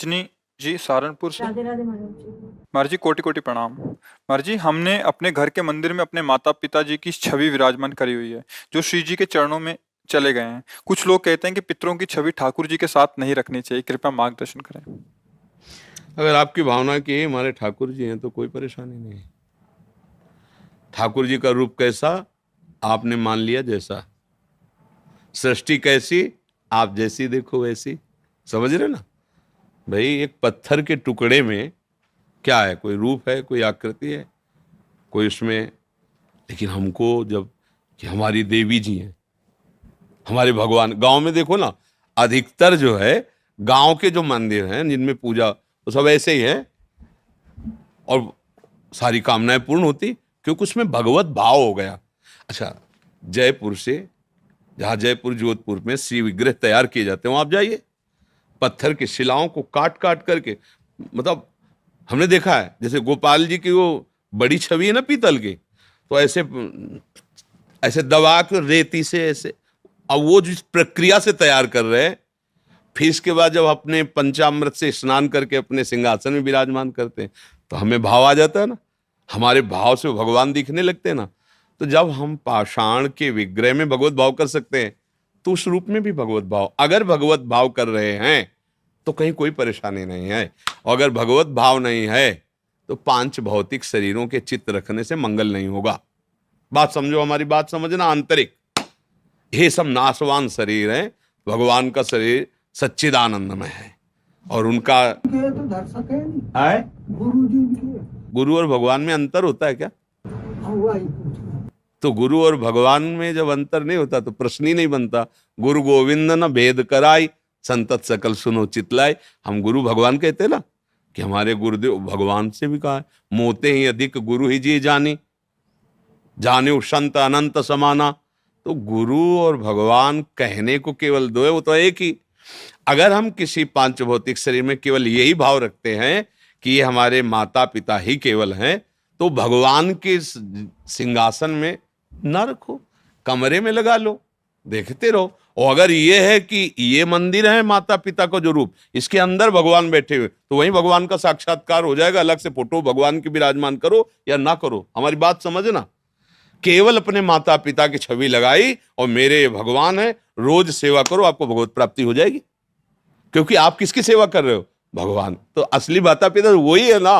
रजनी जी सहारनपुर से। राधे राधे मैडम जी। महाराज जी कोटि कोटि प्रणाम। महाराज जी हमने अपने घर के मंदिर में अपने माता पिता जी की छवि विराजमान करी हुई है जो श्री जी के चरणों में चले गए हैं। कुछ लोग कहते हैं कि पितरों की छवि ठाकुर जी के साथ नहीं रखनी चाहिए, कृपया मार्गदर्शन करें। अगर आपकी भावना की हमारे ठाकुर जी हैं तो कोई परेशानी नहीं है। ठाकुर जी का रूप कैसा आपने मान लिया जैसा, सृष्टि कैसी आप जैसी देखो वैसी, समझ रहे ना भाई। एक पत्थर के टुकड़े में क्या है, कोई रूप है, कोई आकृति है, कोई उसमें। लेकिन हमको जब कि हमारी देवी जी हैं, हमारे भगवान, गांव में देखो ना, अधिकतर जो है गांव के जो मंदिर हैं जिनमें पूजा वो सब ऐसे ही है और सारी कामनाएं पूर्ण होती क्योंकि उसमें भगवत भाव हो गया। अच्छा, जयपुर से, जहाँ जयपुर जोधपुर में श्री विग्रह तैयार किए जाते हैं वहाँ आप जाइए, पत्थर की शिलाओं को काट काट करके, मतलब हमने देखा है जैसे गोपाल जी की वो बड़ी छवि है ना पीतल की, तो ऐसे ऐसे दबा के रेती से ऐसे, अब वो जिस प्रक्रिया से तैयार कर रहे हैं, फिर इसके बाद जब अपने पंचामृत से स्नान करके अपने सिंहासन में विराजमान करते हैं तो हमें भाव आ जाता है ना, हमारे भाव से भगवान दिखने लगते हैं ना। तो जब हम पाषाण के विग्रह में भगवत भाव कर सकते हैं तो उस रूप में भी भगवत भाव, अगर भगवत भाव कर रहे हैं तो कहीं कोई परेशानी नहीं है। और अगर भगवत भाव नहीं है तो पांच भौतिक शरीरों के चित्त रखने से मंगल नहीं होगा। बात समझो, हमारी बात समझना। आंतरिक ये सब नाशवान शरीर है, भगवान का शरीर सच्चिदानंदमय है और उनका तो दर्शक है नहीं है। गुरु जी के। गुरु और भगवान में अंतर होता है क्या? हुआ ही पूछना। तो गुरु और भगवान में जब अंतर नहीं होता तो प्रश्न ही नहीं बनता। गुरु गोविंद न भेद कराई, संतत सकल सुनो चितलाय। हम गुरु भगवान कहते ना कि हमारे गुरुदेव भगवान से भी कहा है, मोते ही अधिक गुरु ही जी जानी, जाने संत अनंत समाना। तो गुरु और भगवान कहने को केवल दो है, वो तो एक ही। अगर हम किसी पांच भौतिक शरीर में केवल यही भाव रखते हैं कि ये हमारे माता पिता ही केवल हैं, तो भगवान के सिंहासन में ना रखो, कमरे में लगा लो, देखते रहो। और अगर ये है कि ये मंदिर है माता पिता का जो रूप, इसके अंदर भगवान बैठे हुए, तो वहीं भगवान का साक्षात्कार हो जाएगा। अलग से फोटो भगवान की विराजमान करो या ना करो, हमारी बात समझना। केवल अपने माता पिता की छवि लगाई और मेरे भगवान है, रोज सेवा करो, आपको भगवत प्राप्ति हो जाएगी। क्योंकि आप किसकी सेवा कर रहे हो? भगवान। तो असली माता पिता वही है ना।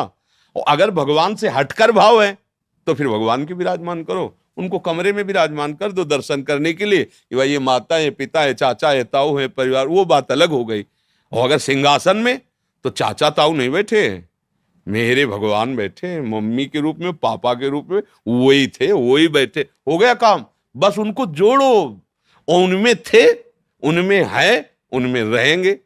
और अगर भगवान से हटकर भाव है तो फिर भगवान की विराजमान करो, उनको कमरे में विराजमान कर दो दर्शन करने के लिए कि भाई ये माता है, पिता है, चाचा है, ताऊ है, परिवार, वो बात अलग हो गई। और अगर सिंहासन में तो चाचा ताऊ नहीं बैठे, मेरे भगवान बैठे, मम्मी के रूप में, पापा के रूप में, वही थे वही बैठे, हो गया काम। बस उनको जोड़ो, उनमें थे, उनमें है, उनमें रहेंगे।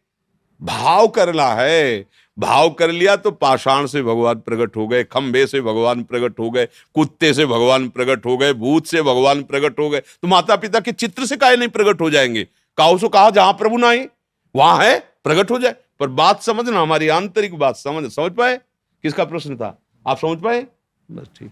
भाव करना है, भाव कर लिया तो पाषाण से भगवान प्रकट हो गए, खंबे से भगवान प्रकट हो गए, कुत्ते से भगवान प्रकट हो गए, भूत से भगवान प्रकट हो गए। तो माता पिता के चित्र से काहे नहीं प्रकट हो जाएंगे? काहो सो कहा जहां प्रभु नहीं वहां है, प्रकट हो जाए। पर बात समझना, हमारी आंतरिक बात समझ पाए। किसका प्रश्न था, आप समझ पाए? बस ठीक।